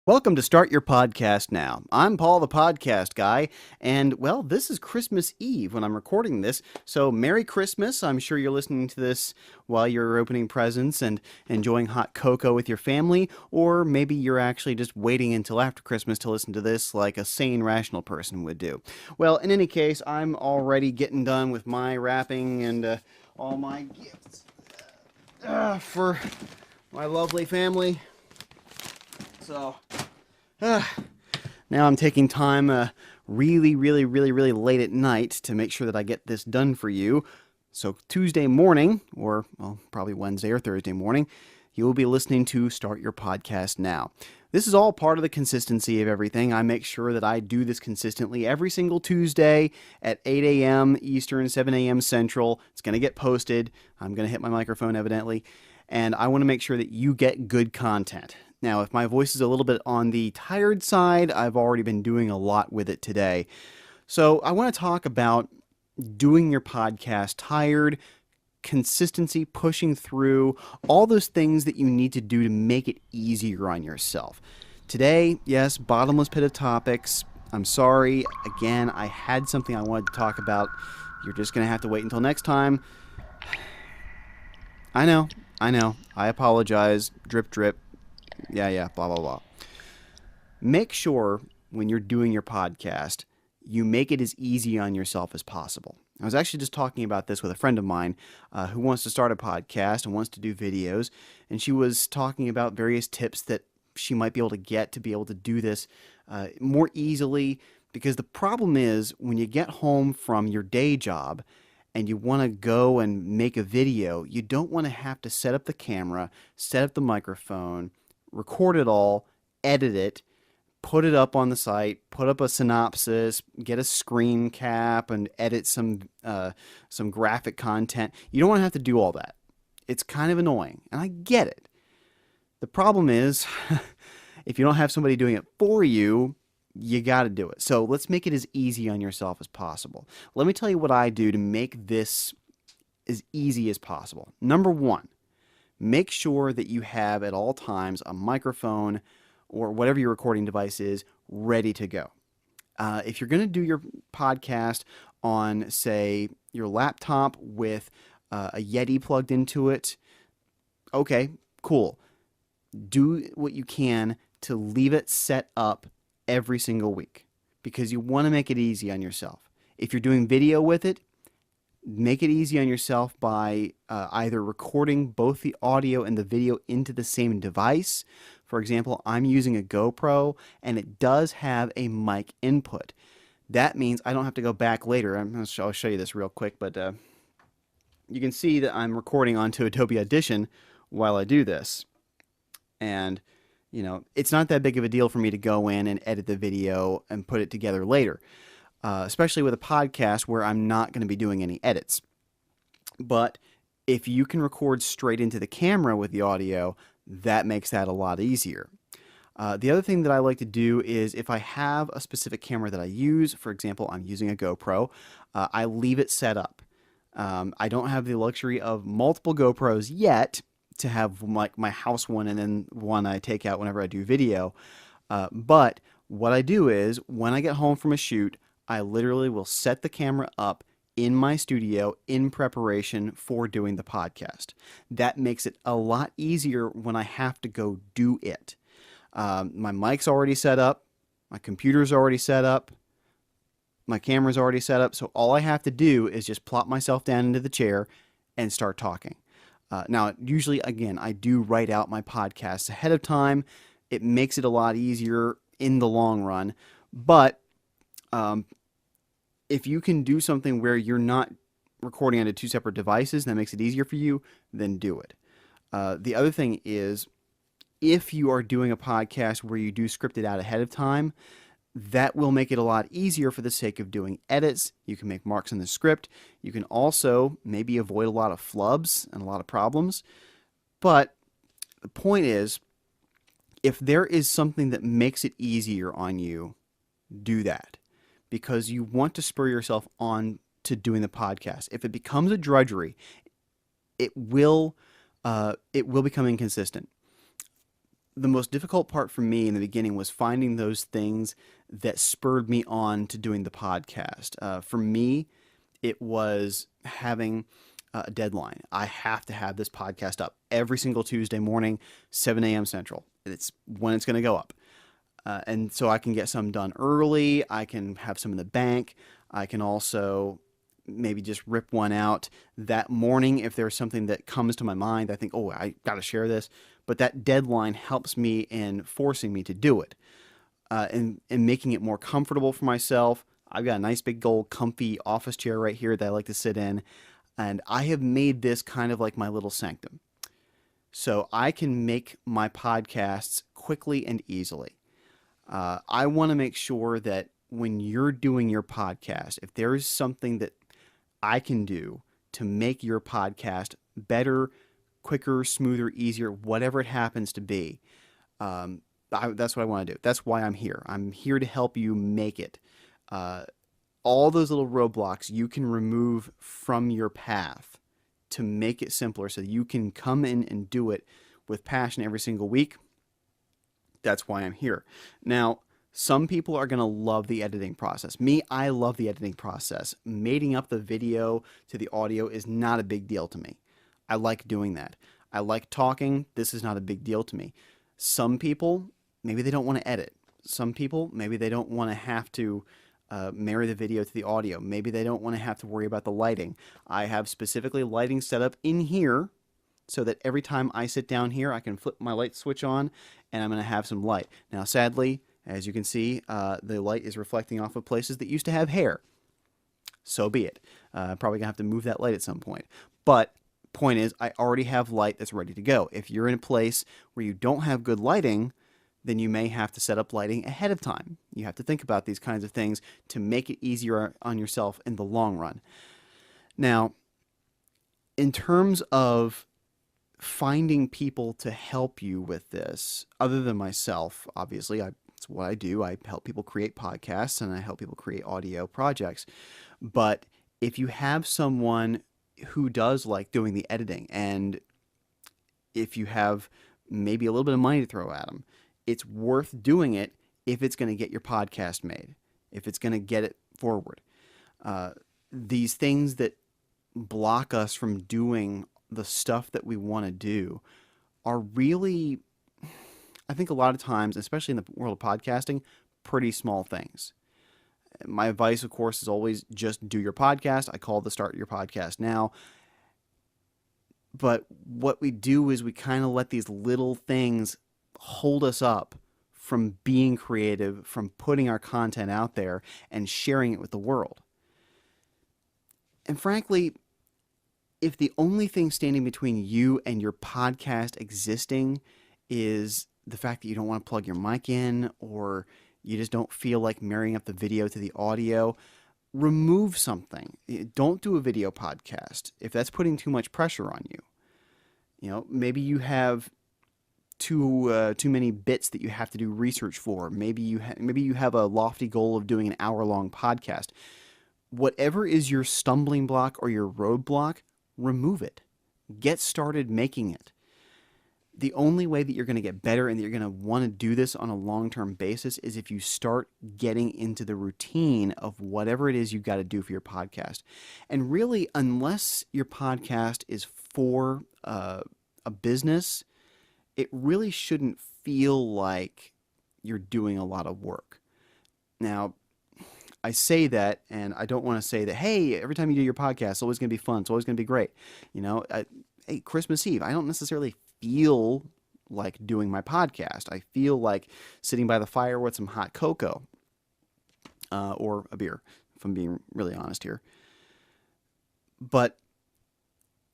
Welcome to Start Your Podcast Now. I'm Paul, the podcast guy, and well, this is Christmas Eve when I'm recording this, so Merry Christmas. I'm sure you're listening to this while you're opening presents and enjoying hot cocoa with your family, or maybe you're actually just waiting until after Christmas to listen to this like a sane, rational person would do. Well, in any case, I'm already getting done with my wrapping and all my gifts for my lovely family. So, now I'm taking time really late at night to make sure that I get this done for you. So Tuesday morning, or well, probably Wednesday or Thursday morning, you will be listening to Start Your Podcast Now. This is all part of the consistency of everything. I make sure that I do this consistently every single Tuesday at 8 a.m. Eastern, 7 a.m. Central. It's going to get posted. I'm going to hit my microphone evidently. And I want to make sure that you get good content. Now, if my voice is a little bit on the tired side, I've already been doing a lot with it today. So I want to talk about doing your podcast tired, consistency, pushing through, all those things that you need to do to make it easier on yourself. Today, yes, bottomless pit of topics. I'm sorry. Again, I had something I wanted to talk about. You're just going to have to wait until next time. I know. I apologize. Drip, drip. Yeah, blah, blah, blah. Make sure when you're doing your podcast, you make it as easy on yourself as possible. I was actually just talking about this with a friend of mine who wants to start a podcast and wants to do videos, and she was talking about various tips that she might be able to get to be able to do this more easily, because the problem is when you get home from your day job and you want to go and make a video, you don't want to have to set up the camera, set up the microphone, record it all, edit it, put it up on the site, put up a synopsis, get a screen cap, and edit some graphic content. You don't want to have to do all that. It's kind of annoying, and I get it. The problem is, if you don't have somebody doing it for you, you got to do it. So let's make it as easy on yourself as possible. Let me tell you what I do to make this as easy as possible. Number one, make sure that you have at all times a microphone or whatever your recording device is ready to go. If you're going to do your podcast on, say, your laptop with a Yeti plugged into it, okay, cool. Do what you can to leave it set up every single week because you want to make it easy on yourself. If you're doing video with it, make it easy on yourself by either recording both the audio and the video into the same device. For example, I'm using a GoPro, and it does have a mic input. That means I don't have to go back later. I'll show you this real quick, but you can see that I'm recording onto Adobe Audition while I do this. And, you know, it's not that big of a deal for me to go in and edit the video and put it together later. Especially with a podcast where I'm not going to be doing any edits. But if you can record straight into the camera with the audio, that makes that a lot easier. The other thing that I like to do is if I have a specific camera that I use, for example, I'm using a GoPro, I leave it set up. I don't have the luxury of multiple GoPros yet to have like my house one and then one I take out whenever I do video. But what I do is when I get home from a shoot, I literally will set the camera up in my studio in preparation for doing the podcast. That makes it a lot easier when I have to go do it. My mic's already set up. My computer's already set up. My camera's already set up. So all I have to do is just plop myself down into the chair and start talking. Now, usually, again, I do write out my podcasts ahead of time. It makes it a lot easier in the long run. But if you can do something where you're not recording onto two separate devices and that makes it easier for you, then do it. The other thing is, if you are doing a podcast where you do script it out ahead of time, that will make it a lot easier for the sake of doing edits. You can make marks in the script. You can also maybe avoid a lot of flubs and a lot of problems. But the point is, if there is something that makes it easier on you, do that. Because you want to spur yourself on to doing the podcast. If it becomes a drudgery, it will become inconsistent. the most difficult part for me in the beginning was finding those things that spurred me on to doing the podcast. For me, it was having a deadline. I have to have this podcast up every single Tuesday morning, 7 a.m. Central. It's when it's going to go up. And so I can get some done early. I can have some in the bank. I can also maybe just rip one out that morning if there's something that comes to my mind. I think, oh, I got to share this. But that deadline helps me in forcing me to do it, and making it more comfortable for myself. I've got a nice big gold comfy office chair right here that I like to sit in. And I have made this kind of like my little sanctum. So I can make my podcasts quickly and easily. I want to make sure that when you're doing your podcast, if there is something that I can do to make your podcast better, quicker, smoother, easier, whatever it happens to be, that's what I want to do. That's why I'm here. I'm here to help you make it. All those little roadblocks you can remove from your path to make it simpler so you can come in and do it with passion every single week. That's why I'm here. Now, some people are going to love the editing process. Me, I love the editing process. Mating up the video to the audio is not a big deal to me. I like doing that. I like talking. This is not a big deal to me. Some people, maybe they don't want to edit. Some people, maybe they don't want to have to marry the video to the audio. Maybe they don't want to have to worry about the lighting. I have specifically lighting set up in here so that every time I sit down here, I can flip my light switch on and I'm going to have some light. Now, sadly, as you can see, the light is reflecting off of places that used to have hair. So be it. Probably going to have to move that light at some point. But point is, I already have light that's ready to go. If you're in a place where you don't have good lighting, then you may have to set up lighting ahead of time. You have to think about these kinds of things to make it easier on yourself in the long run. Now, in terms of finding people to help you with this, other than myself, obviously, it's what I do. I help people create podcasts and I help people create audio projects. But if you have someone who does like doing the editing, and if you have maybe a little bit of money to throw at them, it's worth doing it if it's going to get your podcast made, if it's going to get it forward. These things that block us from doing the stuff that we want to do are really, I think a lot of times, especially in the world of podcasting, pretty small things. My advice, of course, is always just do your podcast. I call the Start Your Podcast Now. But what we do is we kind of let these little things hold us up from being creative, from putting our content out there and sharing it with the world. And frankly, if the only thing standing between you and your podcast existing is the fact that you don't want to plug your mic in, or you just don't feel like marrying up the video to the audio, remove something. Don't do a video podcast if that's putting too much pressure on you. You know, maybe you have too many bits that you have to do research for. Maybe you have a lofty goal of doing an hour-long podcast. Whatever is your stumbling block or your roadblock, remove it. Get started making it. The only way that you're going to get better and that you're going to want to do this on a long-term basis is if you start getting into the routine of whatever it is you've got to do for your podcast. And really, unless your podcast is for a business, it really shouldn't feel like you're doing a lot of work. Now, I say that, and I don't want to say that, hey, every time you do your podcast, it's always going to be fun. It's always going to be great. You know, hey, Christmas Eve, I don't necessarily feel like doing my podcast. I feel like sitting by the fire with some hot cocoa or a beer, if I'm being really honest here. But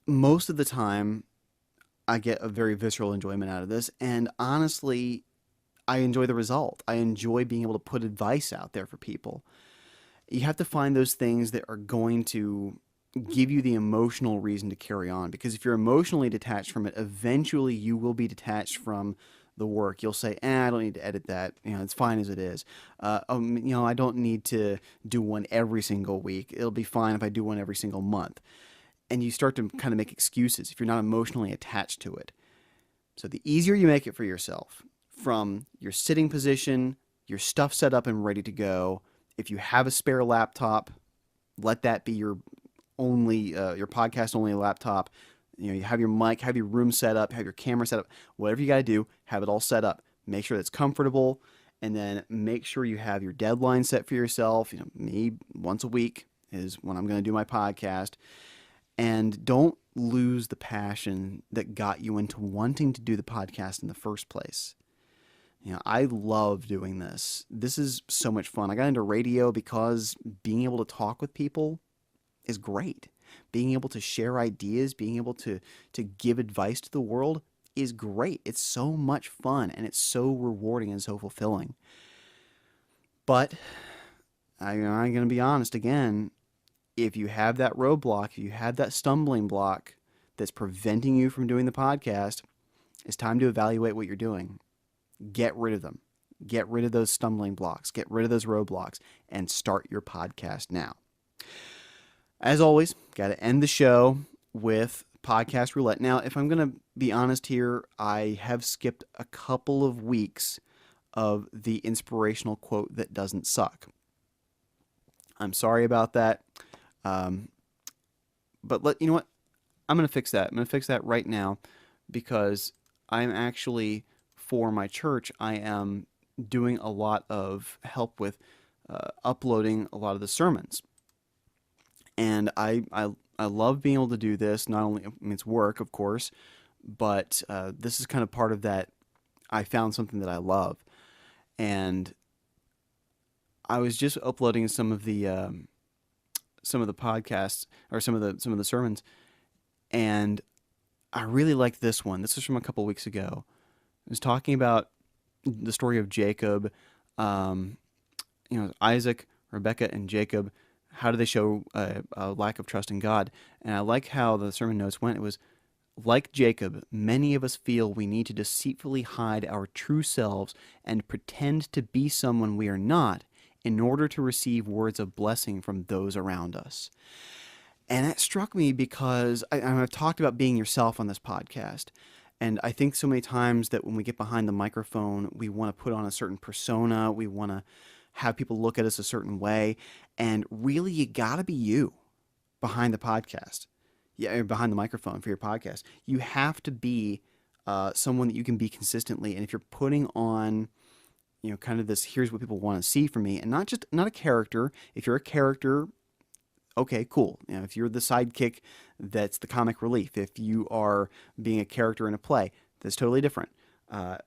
most of the time, I get a very visceral enjoyment out of this, and honestly, I enjoy the result. I enjoy being able to put advice out there for people. You have to find those things that are going to give you the emotional reason to carry on, because if you're emotionally detached from it, eventually you will be detached from the work. You'll say, I don't need to edit that. You know, it's fine as it is. You know, I don't need to do one every single week. It'll be fine if I do one every single month. And you start to kind of make excuses if you're not emotionally attached to it. So the easier you make it for yourself, from your sitting position, your stuff set up and ready to go. If you have a spare laptop, let that be your podcast only laptop. You have your mic, have your room set up, have your camera set up, whatever you got to do, have it all set up. Make sure it's comfortable, and then make sure you have your deadline set for yourself. Me, once a week is when I'm going to do my podcast. And don't lose the passion that got you into wanting to do the podcast in the first place. I love doing this. This is so much fun. I got into radio because being able to talk with people is great. Being able to share ideas, being able to give advice to the world is great. It's so much fun, and it's so rewarding and so fulfilling. But I'm going to be honest again. If you have that roadblock, if you have that stumbling block that's preventing you from doing the podcast, it's time to evaluate what you're doing. Get rid of them. Get rid of those stumbling blocks. Get rid of those roadblocks and start your podcast now. As always, got to end the show with Podcast Roulette. Now, if I'm going to be honest here, I have skipped a couple of weeks of the inspirational quote that doesn't suck. I'm sorry about that. But you know what? I'm going to fix that. I'm going to fix that right now because I'm actually, for my church, I am doing a lot of help with uploading a lot of the sermons. And I love being able to do this. Not only, it's work, of course, but this is kind of part of that. I found something that I love. And I was just uploading some of the podcasts or some of the sermons, and I really liked this one. This was from a couple weeks ago. It was talking about the story of Jacob, Isaac, Rebekah, and Jacob. How do they show a lack of trust in God? And I like how the sermon notes went. It was, like Jacob, many of us feel we need to deceitfully hide our true selves and pretend to be someone we are not in order to receive words of blessing from those around us. And that struck me because I've talked about being yourself on this podcast. And I think so many times that when we get behind the microphone, we want to put on a certain persona. We want to have people look at us a certain way. And really, you got to be you behind the podcast. Yeah, behind the microphone for your podcast. You have to be someone that you can be consistently. And if you're putting on, kind of this, here's what people want to see from me, and not a character. If you're a character, okay, cool. If you're the sidekick, that's the comic relief. If you are being a character in a play, that's totally different. When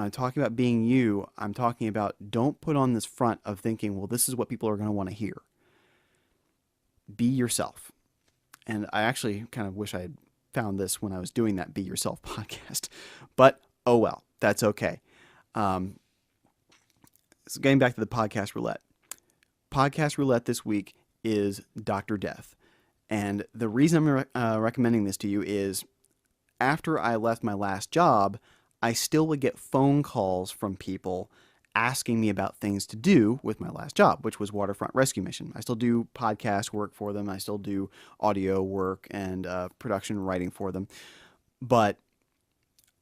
I'm talking about being you, I'm talking about don't put on this front of thinking, well, this is what people are going to want to hear. Be yourself. And I actually kind of wish I had found this when I was doing that Be Yourself podcast. But, oh well, that's okay. So getting back to the Podcast Roulette. Podcast Roulette this week is Dr. Death. And the reason I'm recommending this to you is after I left my last job, I still would get phone calls from people asking me about things to do with my last job, which was Waterfront Rescue Mission. I still do podcast work for them. I still do audio work and production writing for them. But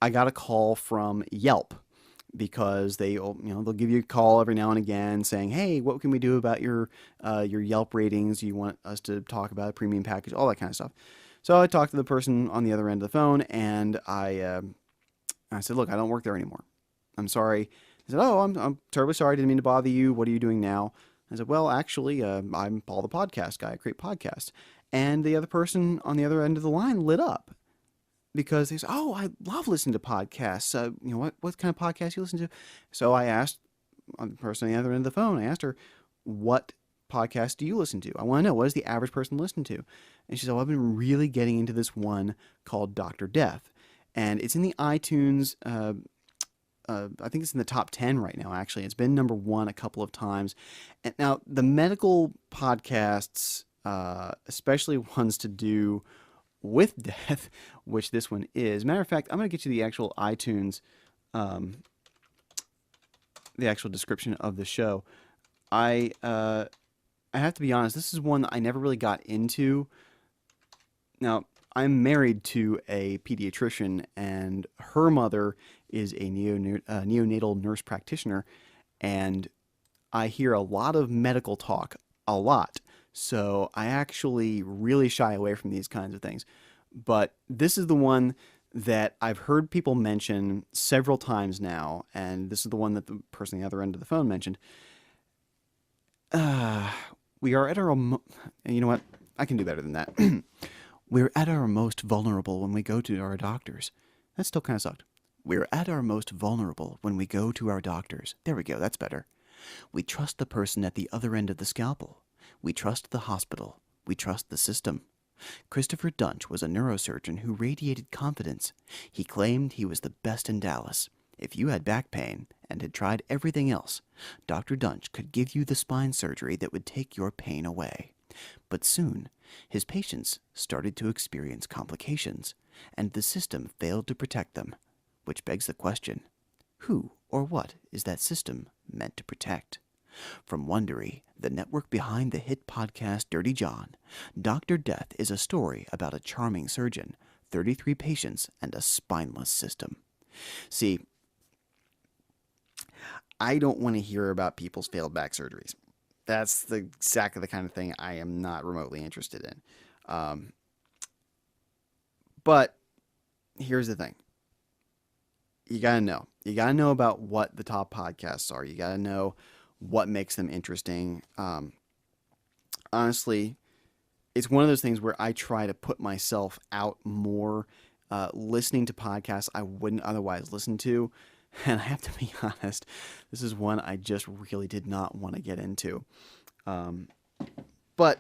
I got a call from Yelp because they'll give you a call every now and again saying, hey, what can we do about your Yelp ratings? You want us to talk about a premium package, all that kind of stuff. So I talked to the person on the other end of the phone, and I said, look, I don't work there anymore. I'm sorry. He said, oh, I'm terribly sorry. I didn't mean to bother you. What are you doing now? I said, well, actually, I'm Paul the podcast guy. I create podcasts. And the other person on the other end of the line lit up because they said, oh, I love listening to podcasts. What kind of podcast you listen to? So I asked the person on the other end of the phone, I asked her, what podcast do you listen to? I want to know, what does the average person listen to? And she said, well, I've been really getting into this one called Dr. Death. And it's in the iTunes, I think it's in the top 10 right now, actually. It's been number 1 a couple of times. And now, the medical podcasts, especially ones to do with death, which this one is. Matter of fact, I'm going to get you the actual iTunes, the actual description of the show. I have to be honest, this is one that I never really got into. Now, I'm married to a pediatrician, and her mother is a neonatal nurse practitioner, and I hear a lot of medical talk, a lot. So I actually really shy away from these kinds of things. But this is the one that I've heard people mention several times now, and this is the one that the person on the other end of the phone mentioned. We are at our... You know what? I can do better than that. We're at our most vulnerable when we go to our doctors. That still kind of sucked. We're at our most vulnerable when we go to our doctors. There we go, that's better. We trust the person at the other end of the scalpel. We trust the hospital. We trust the system. Christopher Dunch was a neurosurgeon who radiated confidence. He claimed he was the best in Dallas. If you had back pain and had tried everything else, Dr. Dunch could give you the spine surgery that would take your pain away. But soon, his patients started to experience complications, and the system failed to protect them. Which begs the question, who or what is that system meant to protect? From Wondery, the network behind the hit podcast Dirty John, Dr. Death is a story about a charming surgeon, 33 patients, and a spineless system. See, I don't want to hear about people's failed back surgeries. That's exactly the kind of thing I am not remotely interested in. But here's the thing. You got to know. You got to know about what the top podcasts are. You got to know what makes them interesting. Honestly, it's one of those things where I try to put myself out more, listening to podcasts I wouldn't otherwise listen to. And I have to be honest, this is one I just really did not want to get into. But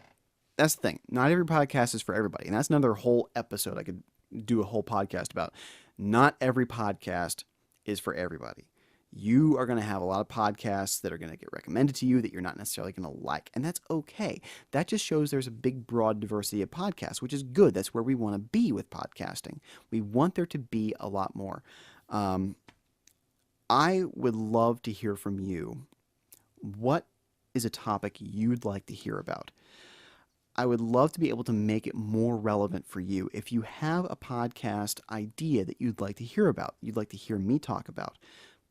that's the thing. Not every podcast is for everybody. And that's another whole episode I could do a whole podcast about. Not every podcast is for everybody. You are going to have a lot of podcasts that are going to get recommended to you that you're not necessarily going to like. And that's okay. That just shows there's a big, broad diversity of podcasts, which is good. That's where we want to be with podcasting. We want there to be a lot more. I would love to hear from you. What is a topic you'd like to hear about? I would love to be able to make it more relevant for you. If you have a podcast idea that you'd like to hear about, you'd like to hear me talk about,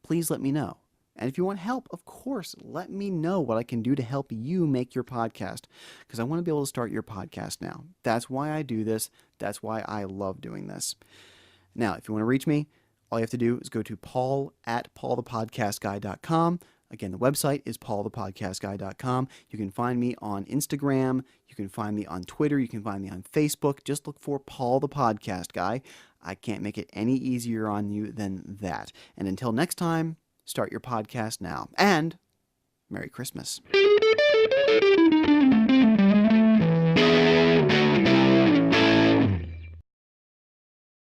please let me know. And if you want help, of course, let me know what I can do to help you make your podcast, because I want to be able to start your podcast now. That's why I do this. That's why I love doing this. Now, if you want to reach me, all you have to do is go to paul@paulthepodcastguy.com. Again, the website is paulthepodcastguy.com. You can find me on Instagram. You can find me on Twitter. You can find me on Facebook. Just look for Paul the Podcast Guy. I can't make it any easier on you than that. And until next time, start your podcast now. And Merry Christmas.